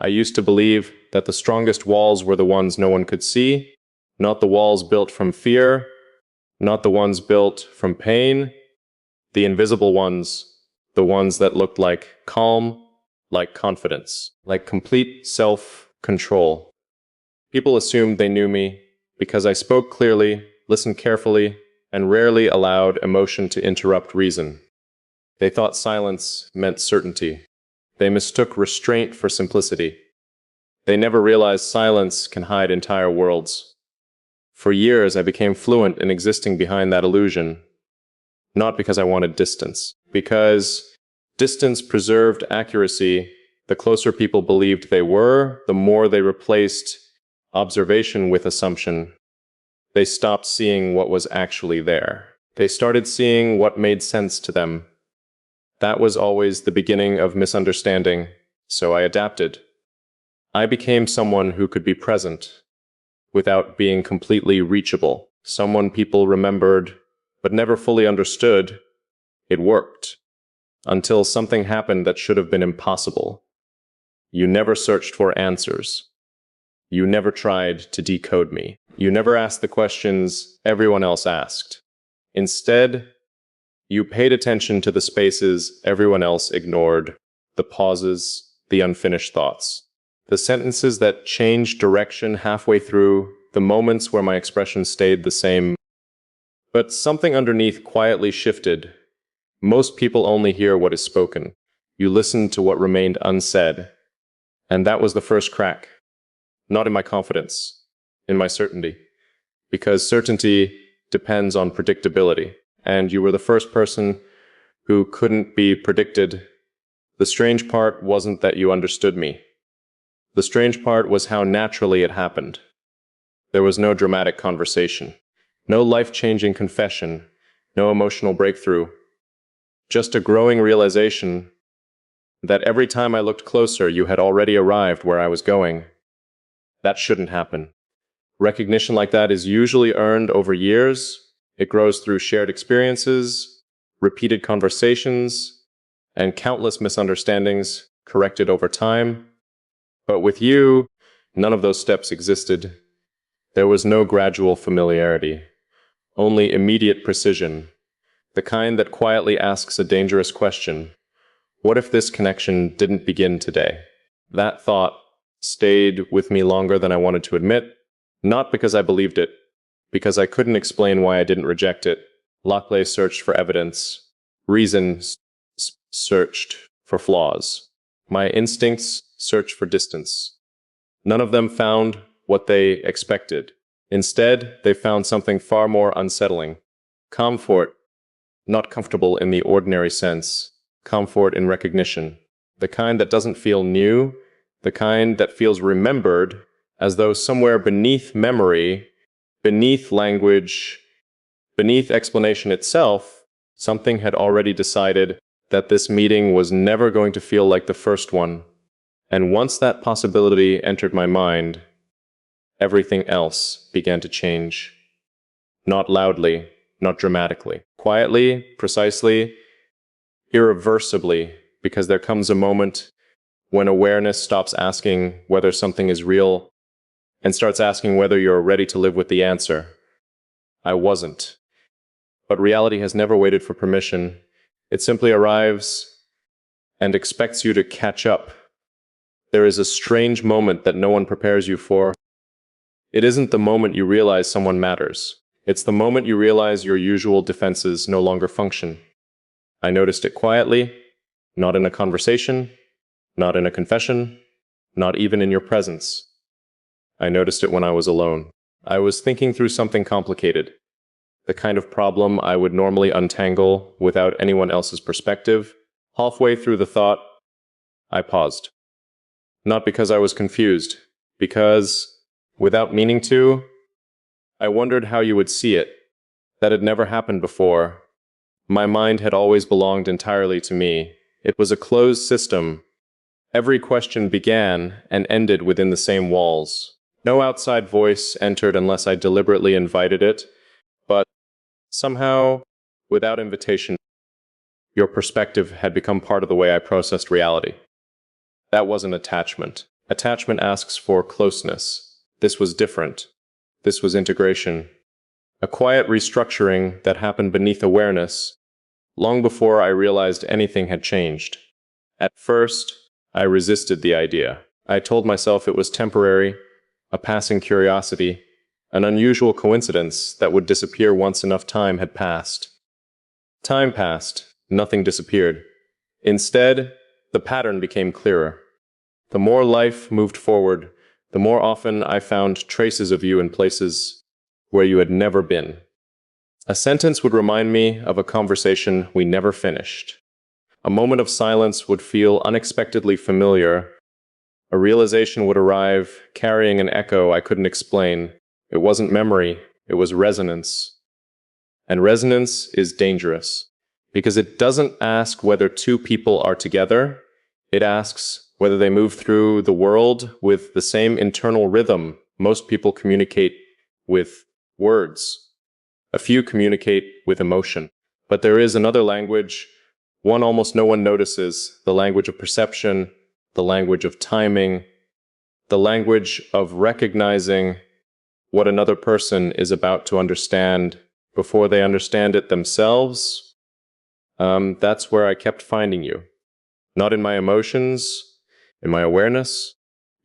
I used to believe that the strongest walls were the ones no one could see, not the walls built from fear, not the ones built from pain, the invisible ones, the ones that looked like calm, like confidence, like complete self-control. People assumed they knew me because I spoke clearly, listened carefully, and rarely allowed emotion to interrupt reason. They thought silence meant certainty. They mistook restraint for simplicity. They never realized silence can hide entire worlds. For years, I became fluent in existing behind that illusion, not because I wanted distance, because distance preserved accuracy. The closer people believed they were, the more they replaced observation with assumption. They stopped seeing what was actually there. They started seeing what made sense to them. That was always the beginning of misunderstanding, so I adapted. I became someone who could be present without being completely reachable, someone people remembered but never fully understood. It worked, until something happened that should have been impossible. You never searched for answers. You never tried to decode me. You never asked the questions everyone else asked. Instead, you paid attention to the spaces everyone else ignored, the pauses, the unfinished thoughts, the sentences that changed direction halfway through, the moments where my expression stayed the same. But something underneath quietly shifted. Most people only hear what is spoken. You listen to what remained unsaid. And that was the first crack. Not in my confidence, in my certainty. Because certainty depends on predictability. And you were the first person who couldn't be predicted. The strange part wasn't that you understood me. The strange part was how naturally it happened. There was no dramatic conversation, no life-changing confession, no emotional breakthrough. Just a growing realization that every time I looked closer, you had already arrived where I was going. That shouldn't happen. Recognition like that is usually earned over years. It grows through shared experiences, repeated conversations, and countless misunderstandings corrected over time. But with you, none of those steps existed. There was no gradual familiarity, only immediate precision, the kind that quietly asks a dangerous question. What if this connection didn't begin today? That thought stayed with me longer than I wanted to admit, not because I believed it, because I couldn't explain why I didn't reject it. Locke searched for evidence. Reason searched for flaws. My instincts searched for distance. None of them found what they expected. Instead, they found something far more unsettling. Comfort, not comfortable in the ordinary sense. Comfort in recognition. The kind that doesn't feel new, the kind that feels remembered, as though somewhere beneath memory, beneath language, beneath explanation itself, something had already decided that this meeting was never going to feel like the first one. And once that possibility entered my mind, everything else began to change. Not loudly, not dramatically. Quietly, precisely, irreversibly, because there comes a moment when awareness stops asking whether something is real and starts asking whether you're ready to live with the answer. I wasn't. But reality has never waited for permission. It simply arrives and expects you to catch up. There is a strange moment that no one prepares you for. It isn't the moment you realize someone matters. It's the moment you realize your usual defenses no longer function. I noticed it quietly, not in a conversation, not in a confession, not even in your presence. I noticed it when I was alone. I was thinking through something complicated, the kind of problem I would normally untangle without anyone else's perspective. Halfway through the thought, I paused. Not because I was confused, because, without meaning to, I wondered how you would see it. That had never happened before. My mind had always belonged entirely to me. It was a closed system. Every question began and ended within the same walls. No outside voice entered unless I deliberately invited it, but somehow, without invitation, your perspective had become part of the way I processed reality. That wasn't attachment. Attachment asks for closeness. This was different. This was integration. A quiet restructuring that happened beneath awareness, long before I realized anything had changed. At first, I resisted the idea. I told myself it was temporary, a passing curiosity, an unusual coincidence that would disappear once enough time had passed. Time passed, nothing disappeared. Instead, the pattern became clearer. The more life moved forward, the more often I found traces of you in places where you had never been. A sentence would remind me of a conversation we never finished. A moment of silence would feel unexpectedly familiar. A realization would arrive, carrying an echo I couldn't explain. It wasn't memory, it was resonance. And resonance is dangerous, because it doesn't ask whether two people are together. It asks whether they move through the world with the same internal rhythm. Most people communicate with words. A few communicate with emotion. But there is another language, one almost no one notices, the language of perception, the language of timing, the language of recognizing what another person is about to understand before they understand it themselves. That's where I kept finding you. Not in my emotions, in my awareness.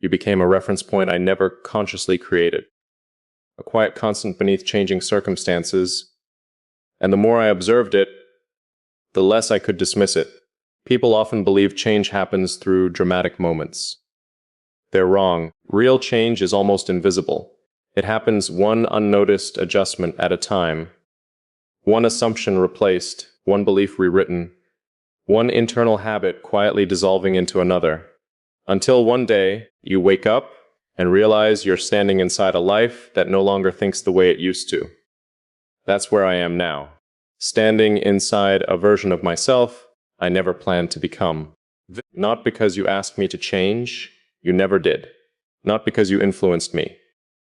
You became a reference point I never consciously created. A quiet constant beneath changing circumstances. And the more I observed it, the less I could dismiss it. People often believe change happens through dramatic moments. They're wrong. Real change is almost invisible. It happens one unnoticed adjustment at a time. One assumption replaced, one belief rewritten, one internal habit quietly dissolving into another. Until one day, you wake up and realize you're standing inside a life that no longer thinks the way it used to. That's where I am now. Standing inside a version of myself I never planned to become. Not because you asked me to change, you never did. Not because you influenced me.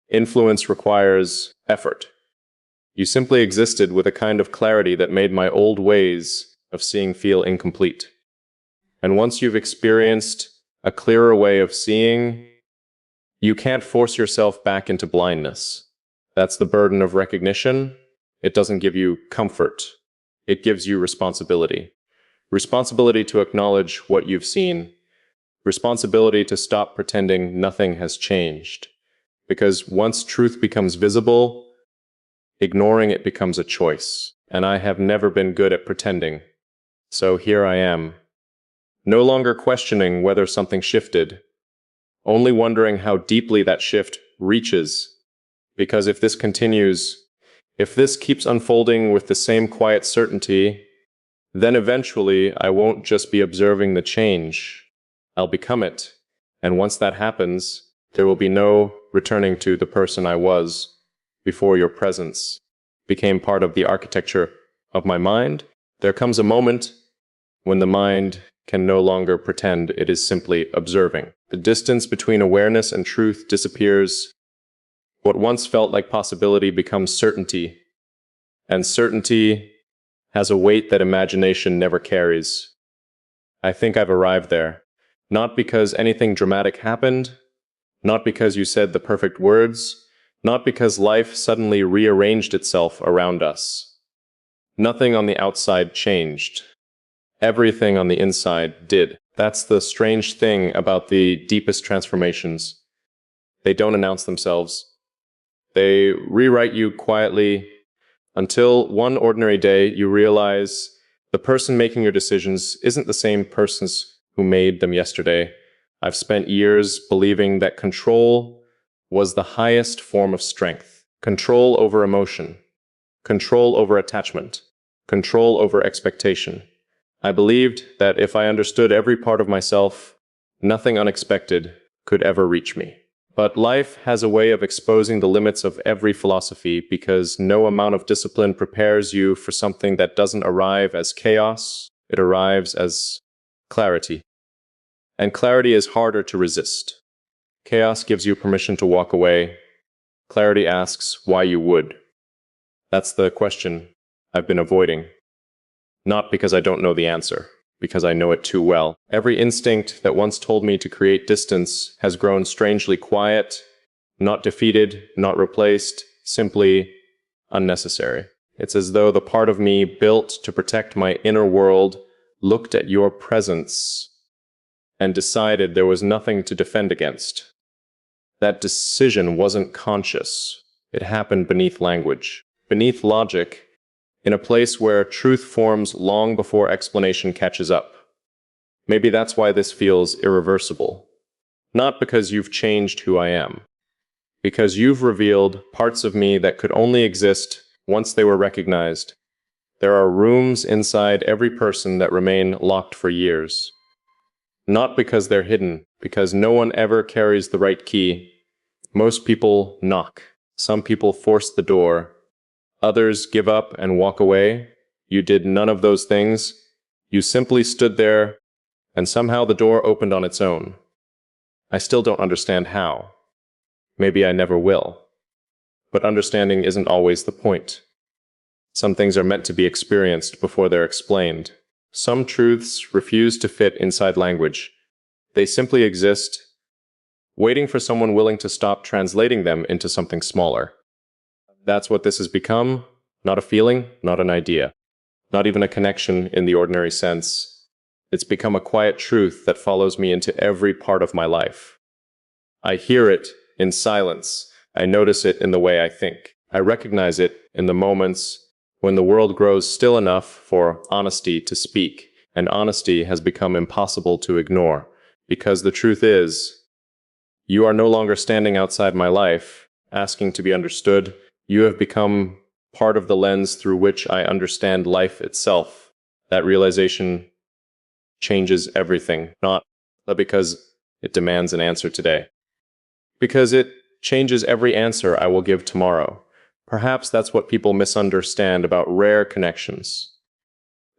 Influence requires effort. You simply existed with a kind of clarity that made my old ways of seeing feel incomplete. And once you've experienced a clearer way of seeing, you can't force yourself back into blindness. That's the burden of recognition. It doesn't give you comfort. It gives you responsibility. Responsibility to acknowledge what you've seen. Responsibility to stop pretending nothing has changed. Because once truth becomes visible, ignoring it becomes a choice. And I have never been good at pretending. So here I am. No longer questioning whether something shifted. Only wondering how deeply that shift reaches. Because if this continues, if this keeps unfolding with the same quiet certainty, then eventually I won't just be observing the change. I'll become it. And once that happens, there will be no returning to the person I was before your presence became part of the architecture of my mind. There comes a moment when the mind can no longer pretend it is simply observing. The distance between awareness and truth disappears. What once felt like possibility becomes certainty, and certainty has a weight that imagination never carries. I think I've arrived there, not because anything dramatic happened, not because you said the perfect words, not because life suddenly rearranged itself around us. Nothing on the outside changed. Everything on the inside did. That's the strange thing about the deepest transformations. They don't announce themselves. They rewrite you quietly until one ordinary day you realize the person making your decisions isn't the same person who made them yesterday. I've spent years believing that control was the highest form of strength. Control over emotion, control over attachment, control over expectation. I believed that if I understood every part of myself, nothing unexpected could ever reach me. But life has a way of exposing the limits of every philosophy because no amount of discipline prepares you for something that doesn't arrive as chaos, it arrives as clarity. And clarity is harder to resist. Chaos gives you permission to walk away. Clarity asks why you would. That's the question I've been avoiding. Not because I don't know the answer, because I know it too well. Every instinct that once told me to create distance has grown strangely quiet, not defeated, not replaced, simply unnecessary. It's as though the part of me built to protect my inner world looked at your presence and decided there was nothing to defend against. That decision wasn't conscious. It happened beneath language, beneath logic, in a place where truth forms long before explanation catches up. Maybe that's why this feels irreversible. Not because you've changed who I am, because you've revealed parts of me that could only exist once they were recognized. There are rooms inside every person that remain locked for years. Not because they're hidden, because no one ever carries the right key. Most people knock. Some people force the door. Others give up and walk away. You did none of those things. You simply stood there, and somehow the door opened on its own. I still don't understand how. Maybe I never will. But understanding isn't always the point. Some things are meant to be experienced before they're explained. Some truths refuse to fit inside language. They simply exist, waiting for someone willing to stop translating them into something smaller. That's what this has become, not a feeling, not an idea, not even a connection in the ordinary sense. It's become a quiet truth that follows me into every part of my life. I hear it in silence. I notice it in the way I think. I recognize it in the moments when the world grows still enough for honesty to speak, and honesty has become impossible to ignore. Because the truth is, you are no longer standing outside my life, asking to be understood. You have become part of the lens through which I understand life itself. That realization changes everything, not because it demands an answer today, because it changes every answer I will give tomorrow. Perhaps that's what people misunderstand about rare connections.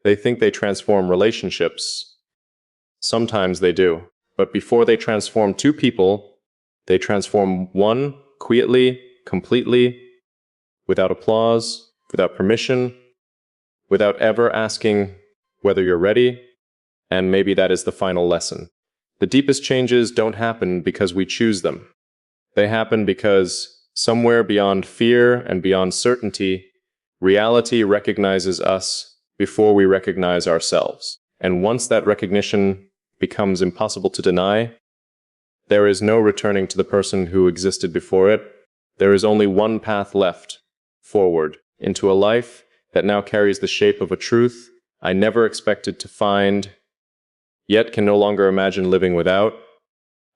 They think they transform relationships. Sometimes they do. But before they transform two people, they transform one quietly, completely, without applause, without permission, without ever asking whether you're ready. And maybe that is the final lesson. The deepest changes don't happen because we choose them. They happen because somewhere beyond fear and beyond certainty, reality recognizes us before we recognize ourselves. And once that recognition becomes impossible to deny, there is no returning to the person who existed before it. There is only one path left, forward, into a life that now carries the shape of a truth I never expected to find, yet can no longer imagine living without.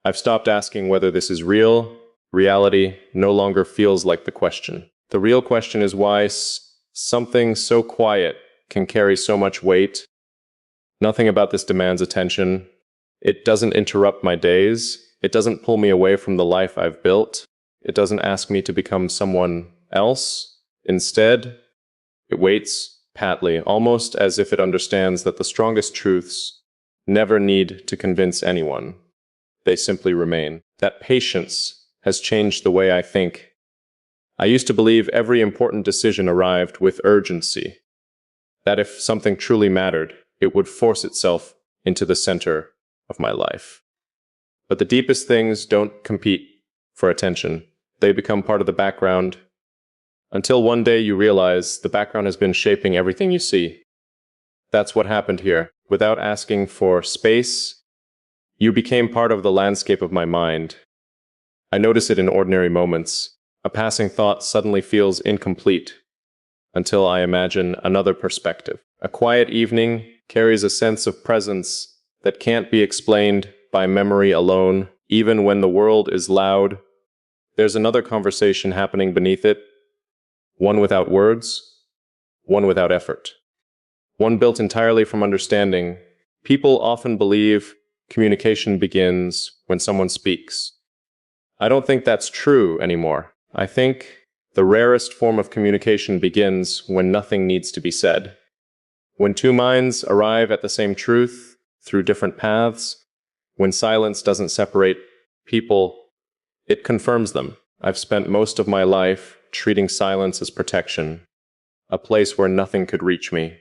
I've stopped asking whether this is real. Reality no longer feels like the question. The real question is why something so quiet can carry so much weight. Nothing about this demands attention. It doesn't interrupt my days. It doesn't pull me away from the life I've built. It doesn't ask me to become someone else. Instead, it waits patly, almost as if it understands that the strongest truths never need to convince anyone. They simply remain. That patience has changed the way I think. I used to believe every important decision arrived with urgency, that if something truly mattered, it would force itself into the center of my life. But the deepest things don't compete for attention. They become part of the background, until one day you realize the background has been shaping everything you see. That's what happened here. Without asking for space, you became part of the landscape of my mind. I notice it in ordinary moments. A passing thought suddenly feels incomplete until I imagine another perspective. A quiet evening carries a sense of presence that can't be explained by memory alone. Even when the world is loud, there's another conversation happening beneath it. One without words, one without effort. One built entirely from understanding. People often believe communication begins when someone speaks. I don't think that's true anymore. I think the rarest form of communication begins when nothing needs to be said. When two minds arrive at the same truth through different paths, when silence doesn't separate people, it confirms them. I've spent most of my life treating silence as protection, a place where nothing could reach me.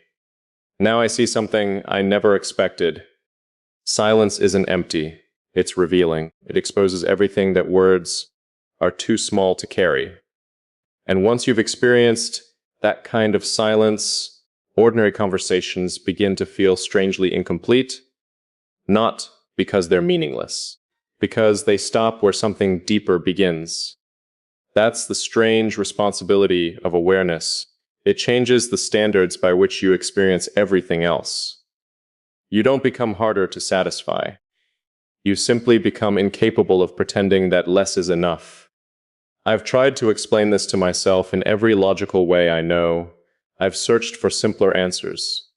Now I see something I never expected. Silence isn't empty. It's revealing. It exposes everything that words are too small to carry. And once you've experienced that kind of silence, ordinary conversations begin to feel strangely incomplete, not because they're meaningless, because they stop where something deeper begins. That's the strange responsibility of awareness. It changes the standards by which you experience everything else. You don't become harder to satisfy. You simply become incapable of pretending that less is enough. I've tried to explain this to myself in every logical way I know. I've searched for simpler answers,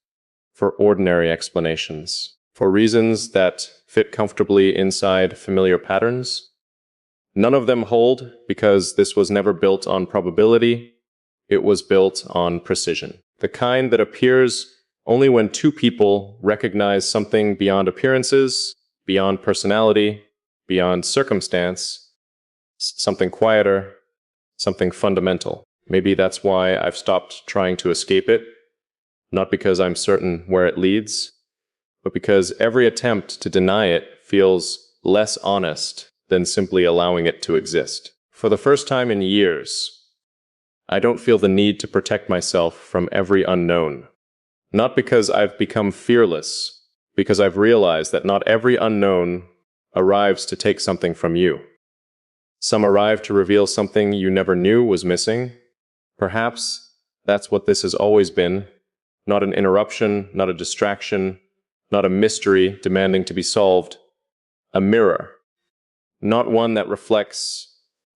for ordinary explanations, for reasons that fit comfortably inside familiar patterns. None of them hold because this was never built on probability. It was built on precision. The kind that appears only when two people recognize something beyond appearances, beyond personality, beyond circumstance, something quieter, something fundamental. Maybe that's why I've stopped trying to escape it, not because I'm certain where it leads, but because every attempt to deny it feels less honest than simply allowing it to exist. For the first time in years, I don't feel the need to protect myself from every unknown. Not because I've become fearless, because I've realized that not every unknown arrives to take something from you. Some arrive to reveal something you never knew was missing. Perhaps that's what this has always been. Not an interruption, not a distraction, not a mystery demanding to be solved. A mirror. Not one that reflects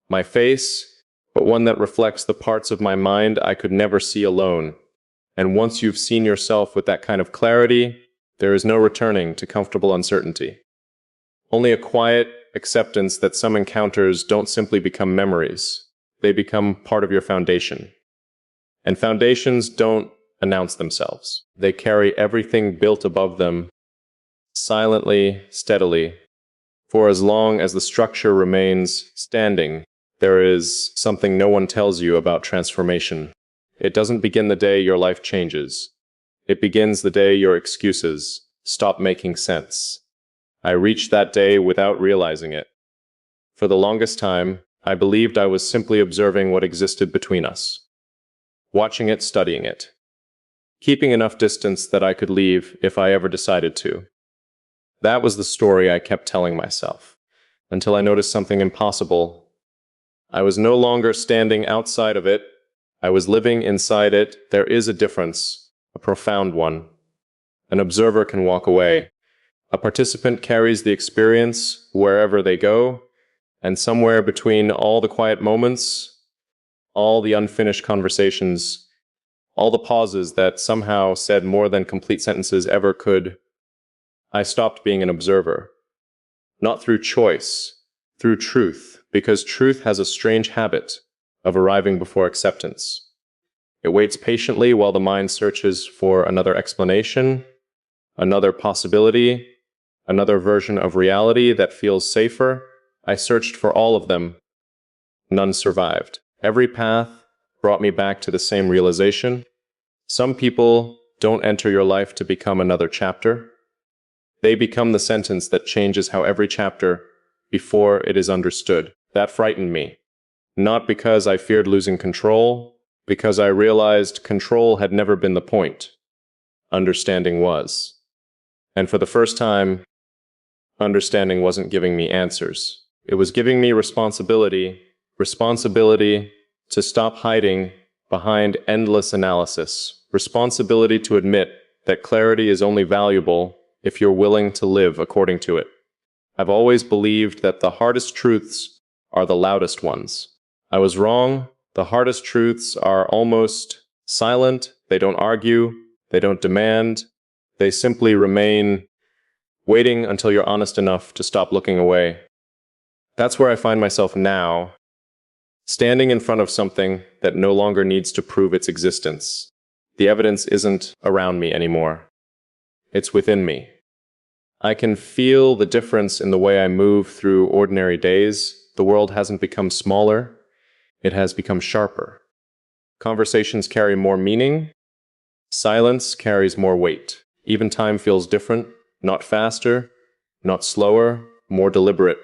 my face, but one that reflects the parts of my mind I could never see alone. And once you've seen yourself with that kind of clarity, there is no returning to comfortable uncertainty. Only a quiet acceptance that some encounters don't simply become memories. They become part of your foundation. And foundations don't announce themselves. They carry everything built above them, silently, steadily. For as long as the structure remains standing, there is something no one tells you about transformation. It doesn't begin the day your life changes. It begins the day your excuses stop making sense. I reached that day without realizing it. For the longest time, I believed I was simply observing what existed between us, watching it, studying it, keeping enough distance that I could leave if I ever decided to. That was the story I kept telling myself, until I noticed something impossible. I was no longer standing outside of it. I was living inside it. There is a difference, a profound one. An observer can walk away. A participant carries the experience wherever they go, and somewhere between all the quiet moments, all the unfinished conversations, all the pauses that somehow said more than complete sentences ever could, I stopped being an observer. Not through choice, through truth, because truth has a strange habit of arriving before acceptance. It waits patiently while the mind searches for another explanation, another possibility, another version of reality that feels safer. I searched for all of them. None survived. Every path brought me back to the same realization. Some people don't enter your life to become another chapter. They become the sentence that changes how every chapter before it is understood. That frightened me. Not because I feared losing control, because I realized control had never been the point. Understanding was. And for the first time, understanding wasn't giving me answers. It was giving me responsibility to stop hiding behind endless analysis, responsibility to admit that clarity is only valuable if you're willing to live according to it. I've always believed that the hardest truths are the loudest ones. I was wrong. The hardest truths are almost silent. They don't argue. They don't demand. They simply remain, waiting until you're honest enough to stop looking away. That's where I find myself now, standing in front of something that no longer needs to prove its existence. The evidence isn't around me anymore. It's within me. I can feel the difference in the way I move through ordinary days. The world hasn't become smaller. It has become sharper. Conversations carry more meaning. Silence carries more weight. Even time feels different, not faster, not slower, more deliberate,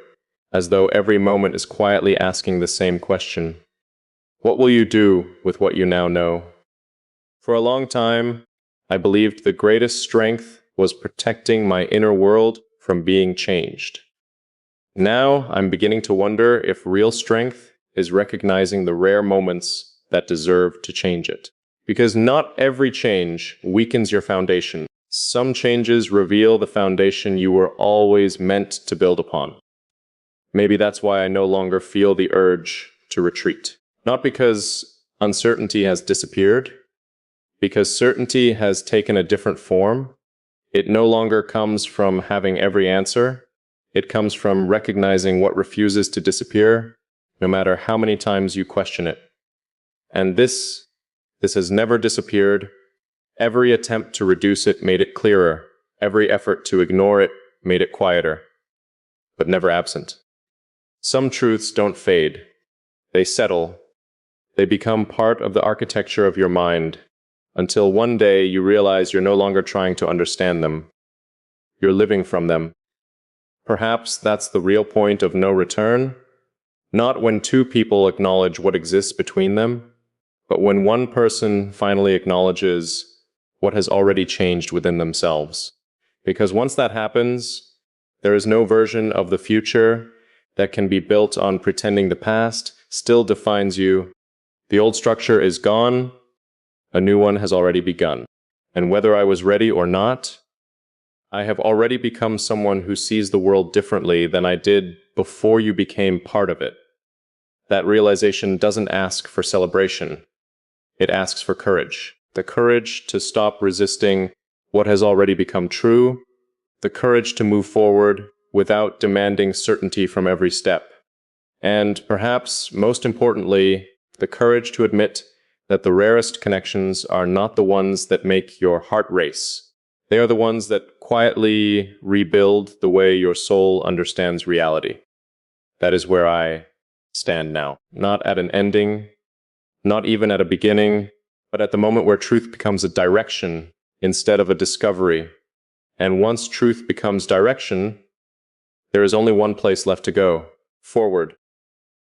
as though every moment is quietly asking the same question. What will you do with what you now know? For a long time, I believed the greatest strength was protecting my inner world from being changed. Now I'm beginning to wonder if real strength is recognizing the rare moments that deserve to change it. Because not every change weakens your foundation. Some changes reveal the foundation you were always meant to build upon. Maybe that's why I no longer feel the urge to retreat. Not because uncertainty has disappeared, because certainty has taken a different form. It no longer comes from having every answer. It comes from recognizing what refuses to disappear, no matter how many times you question it. And this has never disappeared. Every attempt to reduce it made it clearer. Every effort to ignore it made it quieter, but never absent. Some truths don't fade. They settle. They become part of the architecture of your mind, until one day you realize you're no longer trying to understand them. You're living from them. Perhaps that's the real point of no return, not when two people acknowledge what exists between them, but when one person finally acknowledges what has already changed within themselves. Because once that happens, there is no version of the future that can be built on pretending the past still defines you. The old structure is gone, a new one has already begun. And whether I was ready or not, I have already become someone who sees the world differently than I did before you became part of it. That realization doesn't ask for celebration. It asks for courage. The courage to stop resisting what has already become true. The courage to move forward without demanding certainty from every step. And perhaps, most importantly, the courage to admit that the rarest connections are not the ones that make your heart race. They are the ones that quietly rebuild the way your soul understands reality. That is where I stand now. Not at an ending, not even at a beginning, but at the moment where truth becomes a direction instead of a discovery. And once truth becomes direction, there is only one place left to go: forward.